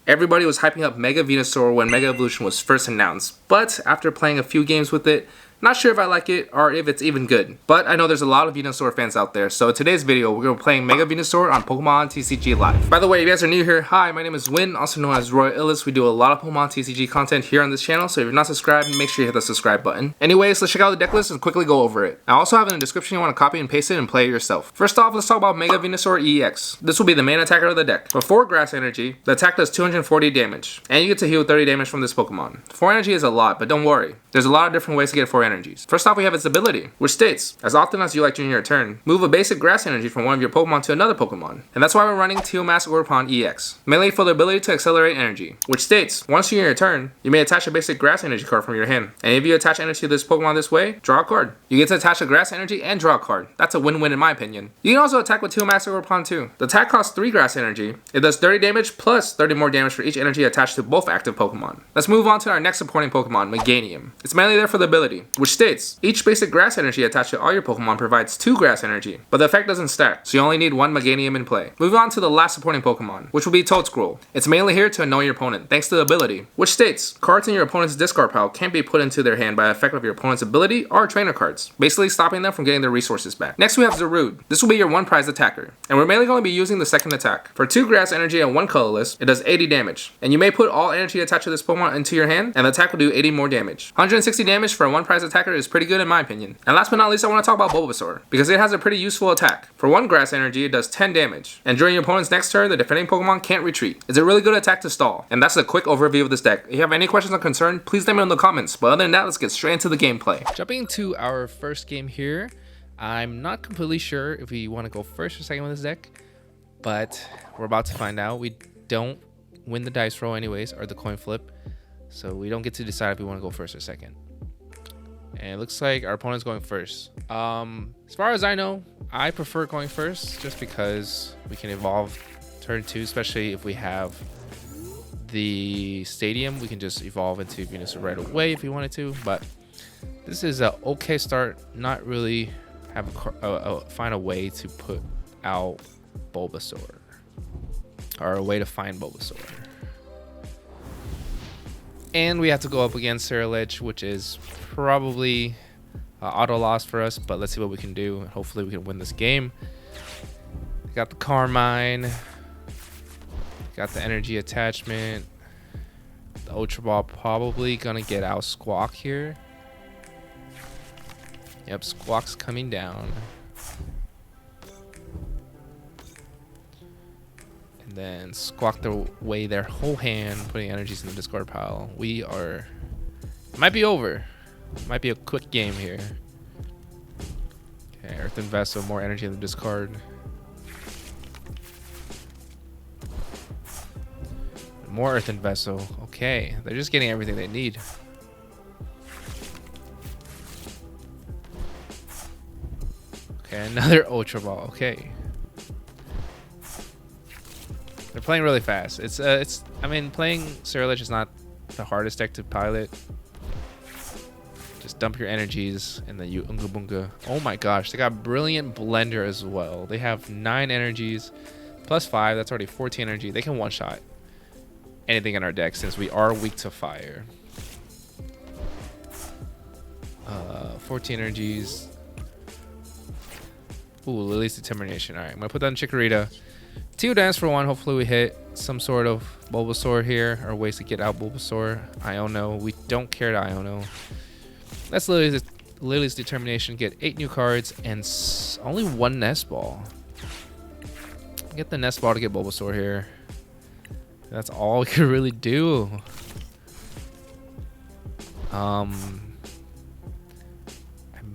Everybody was hyping up Mega Venusaur when Mega Evolution was first announced, but after playing a few games with it, not sure if I like it or if it's even good. But I know there's a lot of Venusaur fans out there, so in today's video, we're going to be playing Mega Venusaur on Pokemon TCG Live. By the way, if you guys are new here, hi, my name is Win, also known as Royal Illis. We do a lot of Pokemon TCG content here on this channel, so if you're not subscribed, make sure you hit the subscribe button. Anyways, let's check out the deck list and quickly go over it. I also have in the description you want to copy and paste it and play it yourself. First off, let's talk about Mega Venusaur EX. This will be the main attacker of the deck. For 4 Grass Energy, the attack does 240 damage, and you get to heal 30 damage from this Pokemon. 4 energy is a lot, but don't worry. There's a lot of different ways to get 4 energies. First off, we have its ability, which states, as often as you like during your turn, move a basic grass energy from one of your Pokemon to another Pokemon. And that's why we're running Teal Ogerpon EX. Mainly for the ability to accelerate energy, which states, once during your turn, you may attach a basic grass energy card from your hand. And if you attach energy to this Pokemon this way, draw a card. You get to attach a grass energy and draw a card. That's a win-win in my opinion. You can also attack with Teal Ogerpon too. The attack costs 3 grass energy. It does 30 damage plus 30 more damage for each energy attached to both active Pokemon. Let's move on to our next supporting Pokemon, Meganium. It's mainly there for the ability, which states, each basic grass energy attached to all your Pokemon provides 2 grass energy, but the effect doesn't stack, so you only need 1 Meganium in play. Moving on to the last supporting Pokemon, which will be Toedscruel. It's mainly here to annoy your opponent, thanks to the ability, which states, cards in your opponent's discard pile can't be put into their hand by effect of your opponent's ability or trainer cards, basically stopping them from getting their resources back. Next we have Zarude. This will be your 1 prize attacker, and we're mainly going to be using the second attack. For 2 grass energy and 1 colorless, it does 80 damage, and you may put all energy attached to this Pokemon into your hand, and the attack will do 80 more damage. 160 damage for a 1 prize attacker is pretty good in my opinion. And last but not least, I want to talk about Bulbasaur, because it has a pretty useful attack. For 1 grass energy, it does 10 damage, and during your opponent's next turn, the defending Pokemon can't retreat. It's a really good attack to stall, and that's a quick overview of this deck. If you have any questions or concern, please let me know in the comments, but other than that, let's get straight into the gameplay. Jumping into our first game here, I'm not completely sure if we want to go first or second with this deck, but we're about to find out. We don't win the dice roll anyways, or the coin flip, so we don't get to decide if we want to go first or second. And it looks like our opponent's going first. As far as I know, I prefer going first just because we can evolve turn 2, especially if we have the stadium. We can just evolve into Venusaur right away if we wanted to, but this is a okay start. Not really have find a way to put out Bulbasaur, or a way to find Bulbasaur. And we have to go up against Ceruledge, which is probably auto loss for us, but let's see what we can do. Hopefully we can win this game. Got the Carmine, got the energy attachment. The Ultra Ball probably gonna get out Squawk here. Yep, Squawk's coming down. And then Squawk away their whole hand, putting energies in the discard pile. We are, might be over. Might be a quick game here. Okay, Earthen Vessel, more energy in the discard. More Earthen Vessel. Okay, they're just getting everything they need. Okay, another Ultra Ball. Okay. They're playing really fast. I mean, playing Ceruledge is not the hardest deck to pilot. Just dump your energies and then you Unga Bunga. Oh my gosh, they got Brilliant Blender as well. They have 9 energies plus 5. That's already 14 energy. They can one-shot anything in our deck since we are weak to fire. 14 energies. Ooh, Lily's Determination. All right, I'm gonna put that in Chikorita. Teal Dance for 1. Hopefully we hit some sort of Bulbasaur here, or ways to get out Bulbasaur. Iono. We don't care to Iono. That's Lily's Determination. Get 8 new cards and only 1 Nest Ball. Get the Nest Ball to get Bulbasaur here. That's all we could really do. I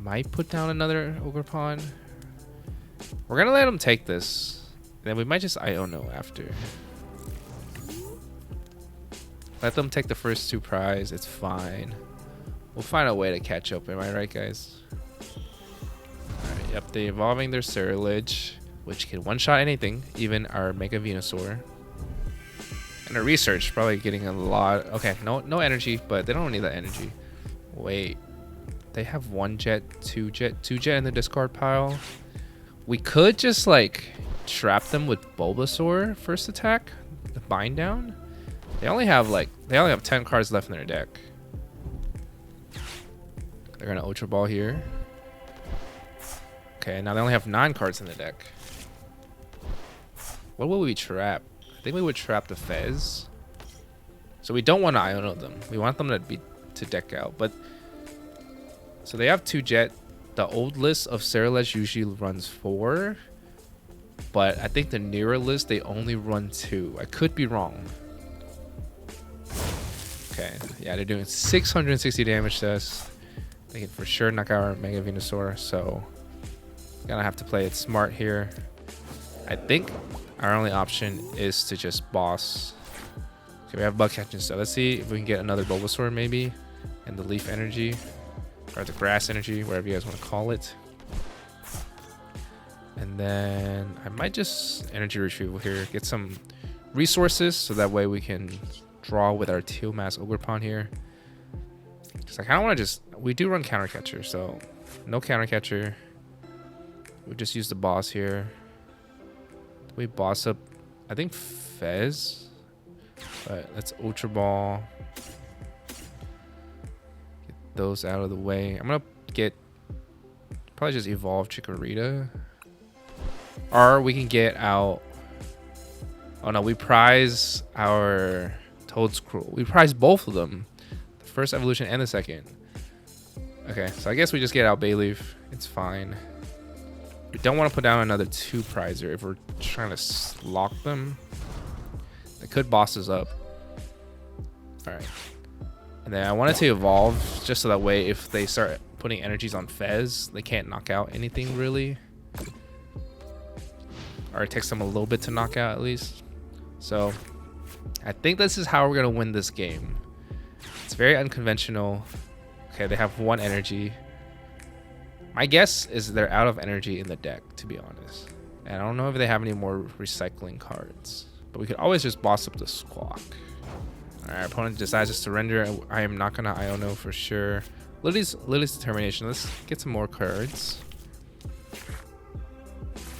might put down another Ogerpon. We're gonna let him take this. Then we might just Iono after. Let them take the first 2 prize. It's fine. We'll find a way to catch up. Am I right, guys? Alright, yep, they're evolving their Ceruledge, which can one-shot anything, even our Mega Venusaur. And a Research, probably getting a lot. Okay, no energy, but they don't need that energy. Wait, they have 1 jet, 2 jet, 2 jet in the discard pile. We could just like trap them with Bulbasaur first attack, the bind down. They only have 10 cards left in their deck. They're gonna Ultra Ball here. Okay, now they only have 9 cards in the deck. What will we trap? I think we would trap the Fez. So we don't want to Iono them. We want them to deck out. But so they have 2 Jet. The old list of Ceruledge usually runs 4. But I think the newer list, they only run 2. I could be wrong. Okay, yeah, they're doing 660 damage to us. They can for sure knock out our Mega Venusaur, so gonna have to play it smart here. I think our only option is to just boss. Okay, we have Bug Catching Set. Let's see if we can get another Bulbasaur maybe, and the Leaf Energy, or the Grass Energy, whatever you guys want to call it. And then I might just Energy Retrieval here, get some resources, so that way we can draw with our Teal Mass Ogerpon here. Because I kind of want to just, we do run Counter Catcher, so no Counter Catcher. We just use the boss here. We boss up, I think Fez. But let's Ultra Ball. Get those out of the way. I'm gonna get probably just evolve Chikorita. Or we can get out. Oh no, we prize our Toedscruel. We prize both of them. The first evolution and the second. Okay, so I guess we just get out Bayleef. It's fine. We don't want to put down another 2 prizer if we're trying to lock them. They could boss us up. Alright. And then I wanted to evolve just so that way if they start putting energies on Fez, they can't knock out anything really. Or it takes them a little bit to knock out at least. So I think this is how we're going to win this game. It's very unconventional. Okay, they have 1 energy. My guess is they're out of energy in the deck, to be honest. And I don't know if they have any more recycling cards. But we could always just boss up the Squawk. Alright, our opponent decides to surrender. I am not going to Iono for sure. Lily's Determination. Let's get some more cards.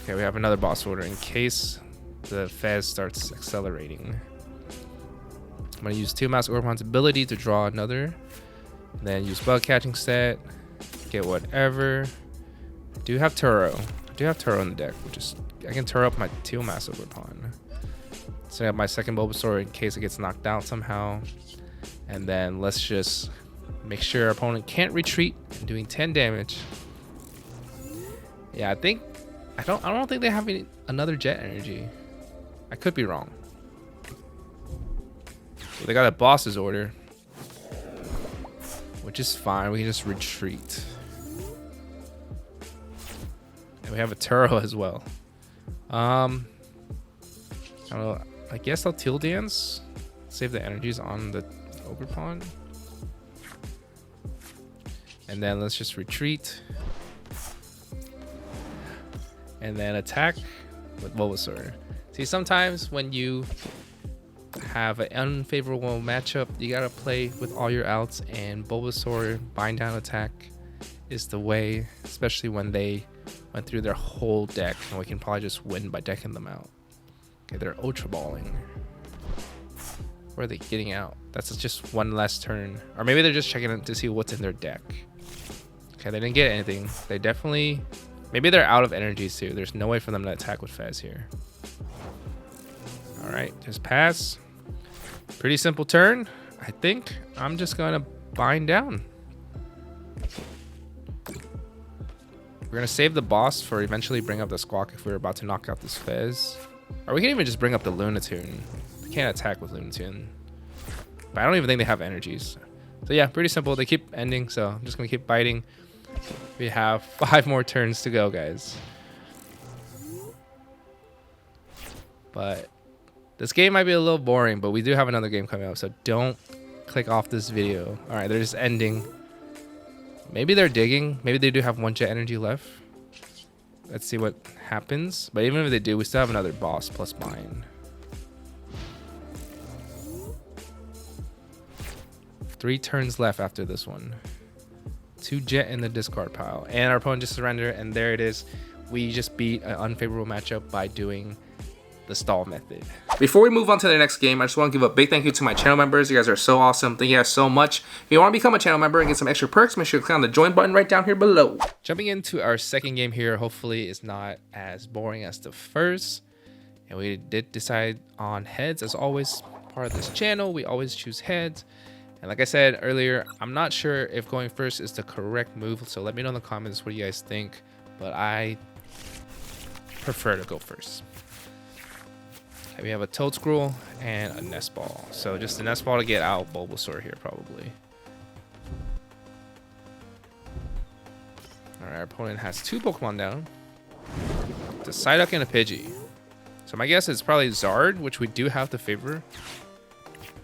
Okay, we have another boss order in case the Fez starts accelerating. I'm going to use Teal Mass Ogerpon's ability to draw another. And then use Bug Catching Set. Get whatever. I do have Turo. I do have Turo in the deck, which is I can Turo up my Teal Mass Ogerpon. So I have my second Bulbasaur in case it gets knocked out somehow. And then let's just make sure our opponent can't retreat and doing 10 damage. Yeah, I don't think they have another Jet Energy. I could be wrong. But they got a boss's order, which is fine. We can just retreat. And we have a Turo as well. I don't know. I guess I'll Teal Dance. Save the energies on the Ogerpon. And then let's just retreat. And then attack with Bulbasaur. See, sometimes when you have an unfavorable matchup, you gotta play with all your outs, and Bulbasaur bind down attack is the way, especially when they went through their whole deck, and we can probably just win by decking them out. Okay, they're Ultra Balling. Where are they getting out? That's just one last turn. Or maybe they're just checking to see what's in their deck. Okay, they didn't get anything. They definitely... Maybe they're out of energies too. There's no way for them to attack with Fez here. Alright, just pass. Pretty simple turn. I think I'm just going to bind down. We're going to save the boss for eventually bring up the Squawk if we're about to knock out this Fez. Or we can even just bring up the Lunatune. We can't attack with Lunatune. But I don't even think they have energies. So yeah, pretty simple. They keep ending, so I'm just going to keep biting. We have 5 more turns to go, guys. But this game might be a little boring, but we do have another game coming up, so don't click off this video. All right, they're just ending. Maybe they're digging. Maybe they do have 1 Jet Energy left. Let's see what happens. But even if they do, we still have another boss plus bind. 3 turns left after this one. 2 Jet in the discard pile, and our opponent just surrendered, and there it is. We just beat an unfavorable matchup by doing the stall method. Before we move on to the next game, I just want to give a big thank you to my channel members. You guys are so awesome. Thank you guys so much. If you want to become a channel member and get some extra perks, make sure to click on the join button right down here below. Jumping into our second game here, hopefully it's not as boring as the first. And we did decide on heads as always. Part of this channel, we always choose heads. And like I said earlier, I'm not sure if going first is the correct move. So let me know in the comments what you guys think. But I prefer to go first. We have a Toedscruel and a Nest Ball. So just a Nest Ball to get out Bulbasaur here, probably. Alright, our opponent has 2 Pokemon down. It's a Psyduck and a Pidgey. So my guess is probably Zarude, which we do have to favor.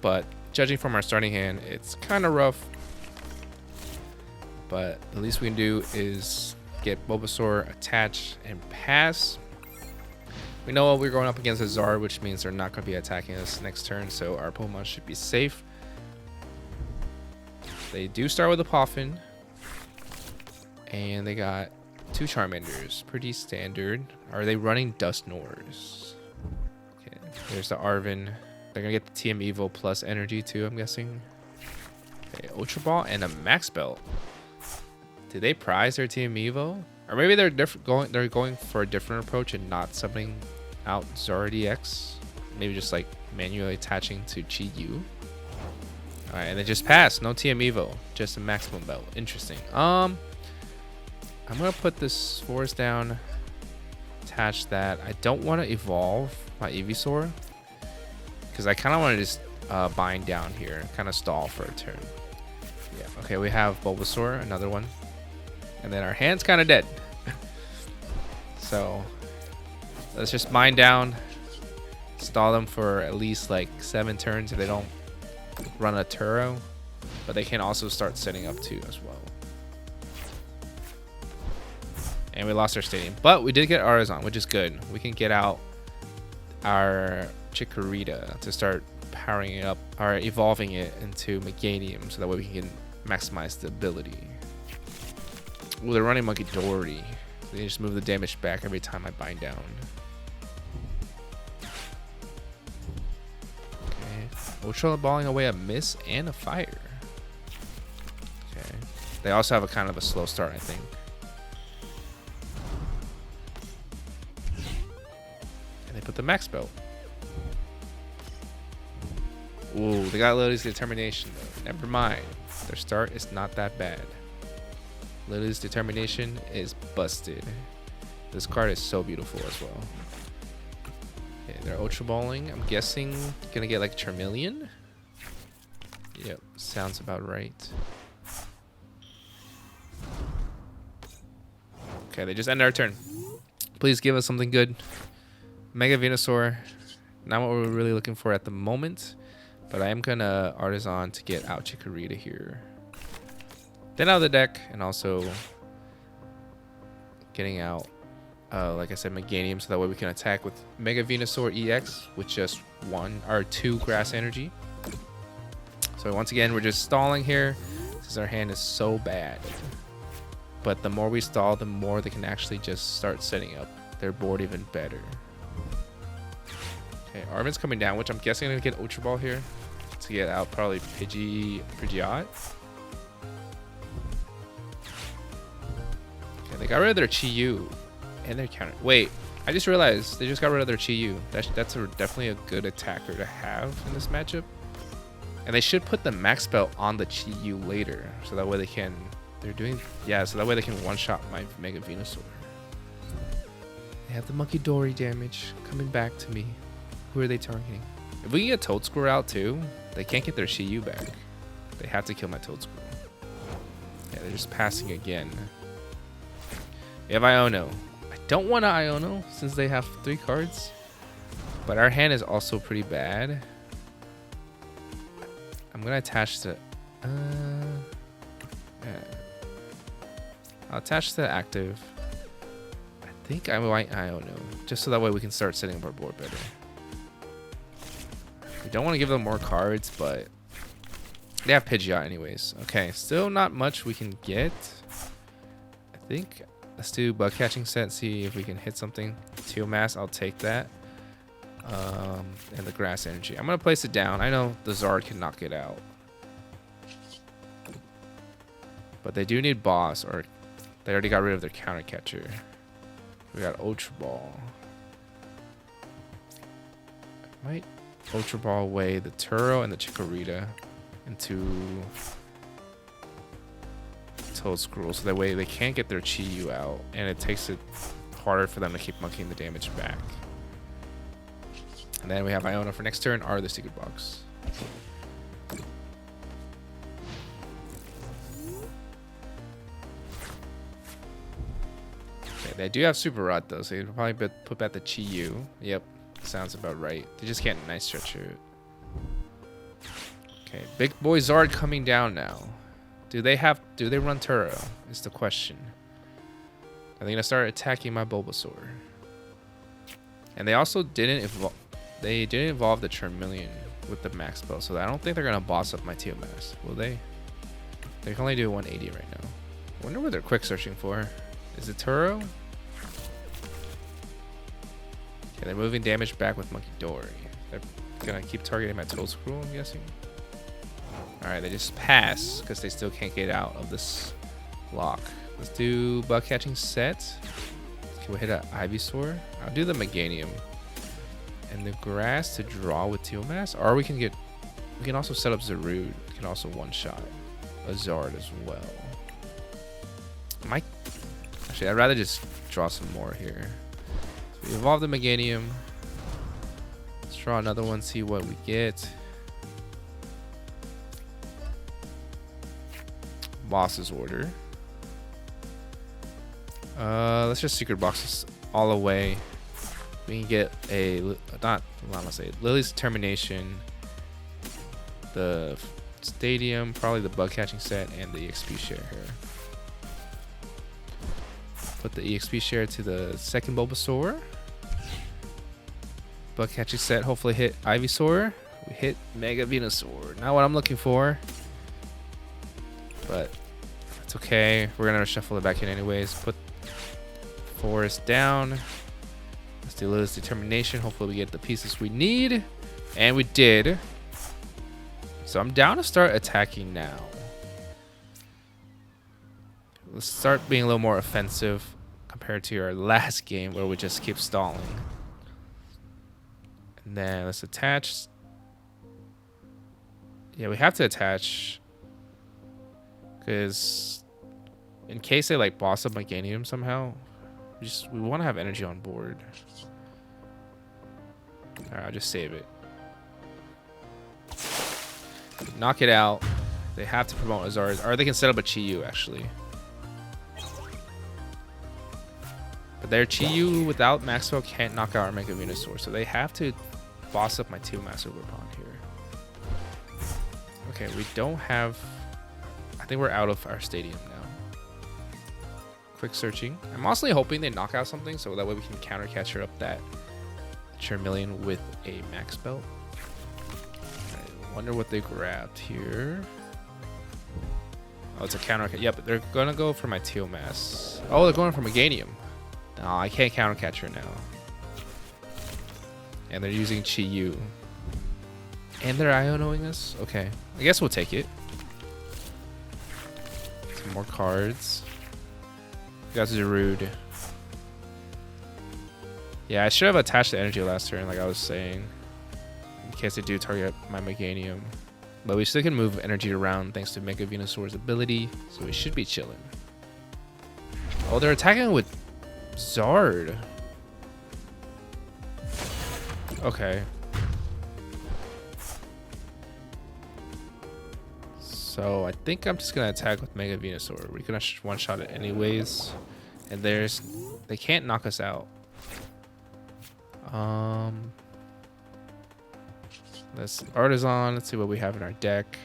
But judging from our starting hand, it's kind of rough. But the least we can do is get Bulbasaur attached and pass. We know we're going up against a Zarude, which means they're not going to be attacking us next turn, so our Pokemon should be safe. They do start with a Poffin, and they got 2 Charmanders, pretty standard. Are they running Dusknoirs? Okay, there's the Arven. They're going to get the TM Evo plus energy too, I'm guessing. Okay, Ultra Ball and a Max Belt. Did they prize their TM Evo? Or maybe they're going for a different approach and not summoning out Zarude EX. Maybe just like manually attaching to Chi-Yu. Alright, and they just passed. No TM Evo. Just a maximum belt. Interesting. I'm gonna put this Forest down. Attach that. I don't want to evolve my Ivysaur. Because I kinda want to just bind down here. Kinda stall for a turn. Yeah, okay, we have Bulbasaur, another one. And then our hand's kind of dead. So let's just mine down, stall them for at least like 7 turns if they don't run a Turo. But they can also start setting up too as well. And we lost our stadium, but we did get Arizon, which is good. We can get out our Chikorita to start powering it up, or evolving it into Meganium, so that way we can maximize the ability. Ooh, they're running Monkey Dory. They just move the damage back every time I bind down. Okay. Ultra balling away a Miss and a Fire. Okay. They also have a kind of a slow start, I think. And they put the Max Belt. Ooh, they got Lily's Determination though. Never mind. Their start is not that bad. Lily's Determination is busted. This card is so beautiful as well. Okay, they're Ultra Balling. I'm guessing gonna get like Charmeleon. Yep, sounds about right. Okay, they just ended our turn. Please give us something good. Mega Venusaur. Not what we're really looking for at the moment. But I am gonna Artisan to get out Chikorita here. Then out of the deck, and also getting out, like I said, Meganium, so that way we can attack with Mega Venusaur EX with just 1 or 2 grass energy. So once again, we're just stalling here since our hand is so bad. But the more we stall, the more they can actually just start setting up their board even better. Okay, Arven's coming down, which I'm guessing I'm gonna get Ultra Ball here to get out probably Pidgeot. They got rid of their Chi-Yu and their counter. Wait, I just realized they just got rid of their Chi-Yu. That's definitely a good attacker to have in this matchup. And they should put the Max Belt on the Chi-Yu later, so that way they can. So that way they can one-shot my Mega Venusaur. They have the Monkey Dory damage coming back to me. Who are they targeting? If we can get Toedscruel out too, they can't get their Chi-Yu back. They have to kill my Toedscruel. Yeah, they're just passing again. We have Iono. I don't want to Iono since they have 3 cards. But our hand is also pretty bad. I'm going to attach the... I'll attach the active. I think I might Iono. Just so that way we can start setting up our board better. We don't want to give them more cards, but... They have Pidgeot anyways. Okay, still not much we can get. I think... Let's do Bug Catching Set, see if we can hit something. Teal Mass, I'll take that. And the grass energy. I'm gonna place it down. I know the Zard can knock it out, but they do need boss, or they already got rid of their counter catcher. We got Ultra Ball. I might Ultra Ball away the Turo and the Chikorita into Toedscruel, so that way they can't get their Chi-Yu out, and it takes it harder for them to keep monkeying the damage back. And then we have Iona for next turn, or the Secret Box. Okay, they do have Super Rod though, so you can probably put back the Chi-Yu. Yep, sounds about right. They just can't Night Stretcher it. Okay, Big Boy Zard coming down now. Do they run Turo? Is the question. Are they gonna start attacking my Bulbasaur? And they also didn't evolve. They didn't evolve the Charmeleon with the max spell, so I don't think they're gonna boss up my Teal Max. Will they? They can only do 180 right now. I wonder what they're quick searching for. Is it Turo? Okay, they're moving damage back with Monkey Dory. They're gonna keep targeting my Toedscruel, I'm guessing. Alright, they just pass because they still can't get out of this lock. Let's do Bug Catching Set. Can we hit an Ivysaur? I'll do the Meganium. And the grass to draw with Teal Mass. Or we can also set up Zarude. We can also one-shot a Zard as well. Actually, I'd rather just draw some more here. So we evolve the Meganium. Let's draw another one, see what we get. Boss's Order. Let's just Secret Boxes all the way. We can get Lily's Determination, the Stadium, probably the Bug Catching Set, and the EXP share here. Put the EXP share to the second Bulbasaur. Bug Catching Set, hopefully hit Ivysaur. We hit Mega Venusaur. Not what I'm looking for, but it's okay. We're gonna shuffle it back in anyways. Put Forest down. Let's do Lily's Determination. Hopefully we get the pieces we need. And we did. So I'm down to start attacking now. Let's start being a little more offensive compared to our last game where we just keep stalling. And then let's attach. Yeah, we have to attach. Because in case they like boss up Meganium somehow, we want to have energy on board. Alright, I'll just save it. Knock it out. They have to promote Azars, or they can set up a Chi-Yu actually. But their Chi-Yu without max spell can't knock out our Mega Venusaur, so they have to boss up my Teal Mass Ogerpon here. Okay, we don't have. I think we're out of our stadium now. Quick searching. I'm mostly hoping they knock out something so that way we can counter catcher up that Charmeleon with a max belt. I wonder what they grabbed here. Oh, it's a counter. Yep, they're gonna go for my Teal Mass. Oh, they're going for Meganium. No, I can't counter catcher now. And they're using Chi-Yu. And they're Ionoing us? Okay, I guess we'll take it. Some more cards. We got Zarude. Yeah, I should have attached the energy last turn, like I was saying, in case they do target my Meganium. But we still can move energy around thanks to Mega Venusaur's ability, so we should be chilling. Oh, they're attacking with Zard. Okay. So I think I'm just gonna attack with Mega Venusaur. We're gonna one-shot it anyways, and they can't knock us out. Let's Artisan. Let's see what we have in our deck.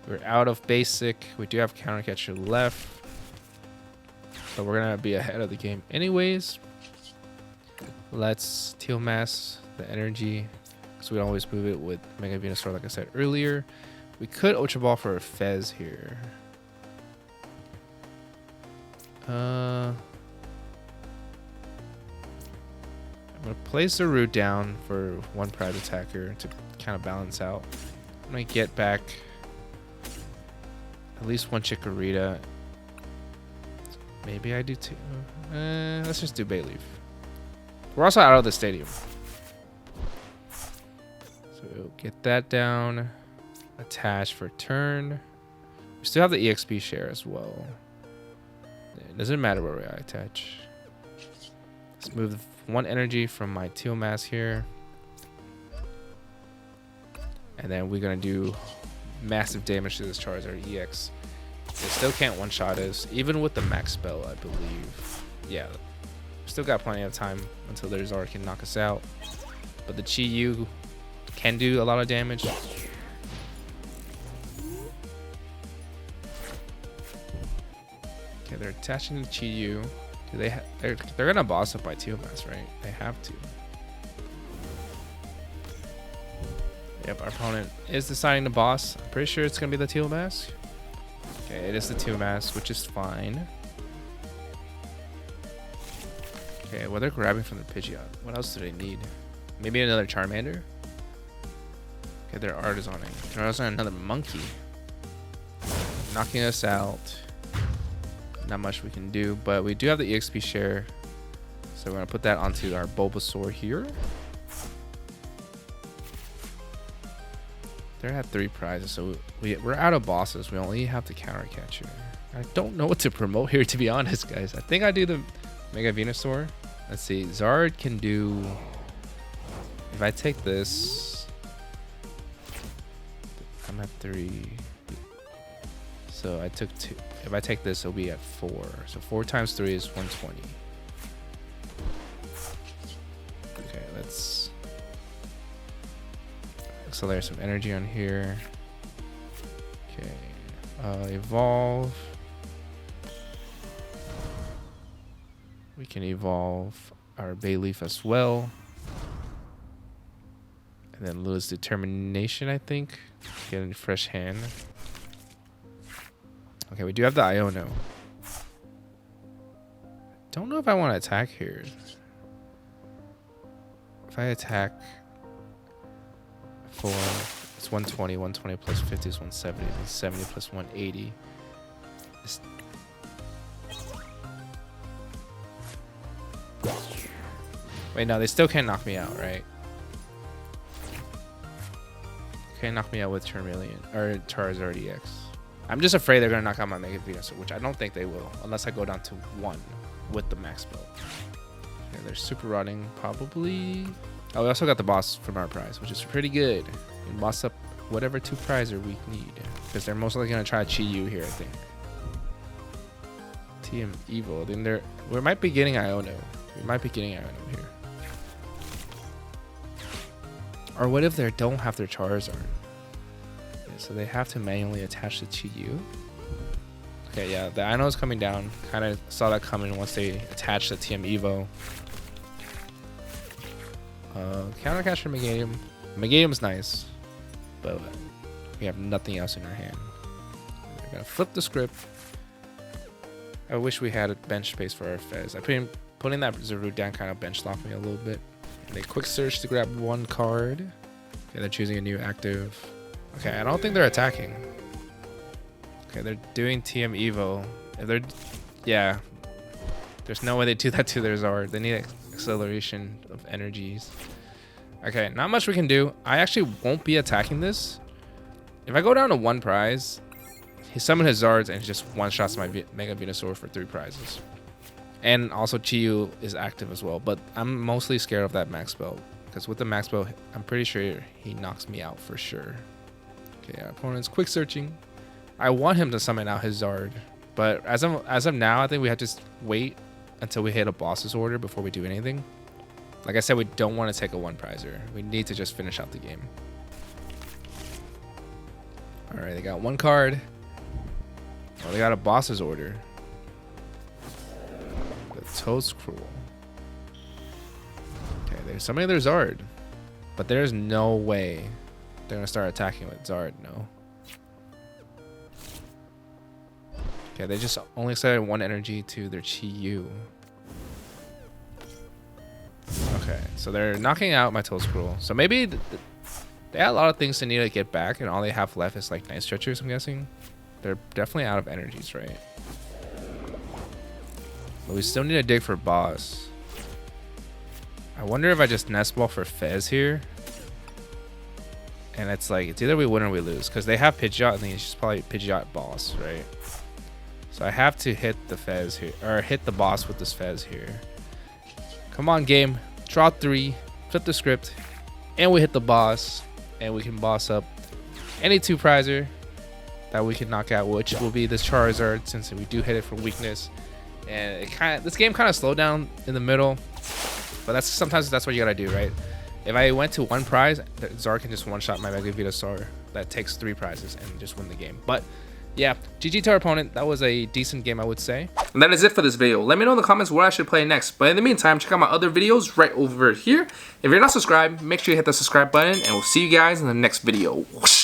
We're out of basic. We do have counter catcher left, but we're gonna be ahead of the game anyways. Let's Teal Mass the energy, because we always move it with Mega Venusaur, like I said earlier. We could Ultra Ball for a Fez here. I gonna place the root down for one prize attacker to kind of balance out. I'm gonna get back at least one Chikorita. Maybe I do two. Let's just do Bayleef. We're also out of the stadium. So get that down. Attach for turn. We still have the EXP share as well. It doesn't matter where we attach. Let's move one energy from my Teal mask here. And then we're going to do massive damage to this Charizard EX. They still can't one-shot us, even with the max spell, I believe. Yeah, still got plenty of time until their Zard can knock us out. But the Chi-Yu can do a lot of damage. Okay, they're attaching the Chi-Yu. Do they? They're gonna boss up by Teal mask, right? They have to. Yep, our opponent is deciding to boss. I'm pretty sure it's gonna be the Teal mask. Okay, it is the Teal mask, which is fine. Okay, well, they're grabbing from the Pidgeot. What else do they need? Maybe another Charmander? Okay, their art is on it. They're also another monkey. Knocking us out. Not much we can do, but we do have the EXP share. So we're going to put that onto our Bulbasaur here. They had 3 prizes, so we're out of bosses. We only have the counter catcher. I don't know what to promote here, to be honest, guys. I think I do the Mega Venusaur. Let's see. Zard can do... If I take this... I'm at 3. So I took 2. If I take this, it'll be at 4. So 4 times 3 is 120. Okay, let's accelerate some energy on here. Okay, evolve. We can evolve our Bayleef as well. And then lose determination, I think. Get a fresh hand. Okay, we do have the Iono. Don't know if I want to attack here. If I attack for, it's 120. 120 plus 50 is 170. 170 plus 180. Wait, no, they still can't knock me out, right? Can't knock me out with Charmeleon or Charizard EX. I'm just afraid they're gonna knock out my Mega Venusaur, which I don't think they will, unless I go down to 1 with the max build. Okay, they're super rotting, probably. Oh, we also got the boss from our prize, which is pretty good. We can boss up whatever 2 prizes we need, because they're most likely gonna try Chi-Yu here, I think. TM Evo. Then we might be getting Iono. We might be getting Iono here. Or what if they don't have their Charizard? Okay, so they have to manually attach the Chi-Yu. Okay, yeah, the Iono is coming down. Kind of saw that coming once they attached the TM Evo. Counter catch for Meganium. Meganium's nice, but we have nothing else in our hand. We're gonna flip the script. I wish we had a bench space for our Fez. Putting that Zarude down kind of bench locked me a little bit. They quick search to grab 1 card. Okay, they're choosing a new active. Okay, I don't think they're attacking. Okay, they're doing TM Evo. If they're, yeah, there's no way they do that to their Zard. They need acceleration of energies. Okay, not much we can do. I actually won't be attacking this. If I go down to 1 prize, he summons his Zards and he just one-shots my Mega Venusaur for 3 prizes. And also Chi-Yu is active as well, but I'm mostly scared of that max spell, because with the max spell, I'm pretty sure he knocks me out for sure. Okay, our opponent's quick searching. I want him to summon out his Zard, but as of now, I think we have to just wait until we hit a boss's order before we do anything. Like I said, we don't want to take a 1-prizer. We need to just finish out the game. All right, they got 1 card. Oh, they got a boss's order. Toedscruel. Okay, there's somebody there's Zard, but there's no way they're gonna start attacking with Zard. No. Okay, they just only accelerated 1 energy to their Chi-Yu. Okay, so they're knocking out my Toedscruel. So maybe they had a lot of things they need to get back, and all they have left is like Night Stretchers, I'm guessing. They're definitely out of energies, right? But we still need to dig for boss. I wonder if I just nest ball for Fez here. And it's like, it's either we win or we lose. Because they have Pidgeot, and then it's just probably Pidgeot boss, right? So I have to hit the Fez here, or hit the boss with this Fez here. Come on, game. Draw 3, flip the script, and we hit the boss. And we can boss up any 2-prizer that we can knock out, which will be this Charizard, since we do hit it for weakness. And this game kind of slowed down in the middle. But sometimes that's what you gotta do, right? If I went to 1 prize, Zar can just one-shot my Mega Venusaur that takes 3 prizes and just win the game. But yeah, GG to our opponent. That was a decent game, I would say. And that is it for this video. Let me know in the comments what I should play next. But in the meantime, check out my other videos right over here. If you're not subscribed, make sure you hit the subscribe button, and we'll see you guys in the next video. Whoosh.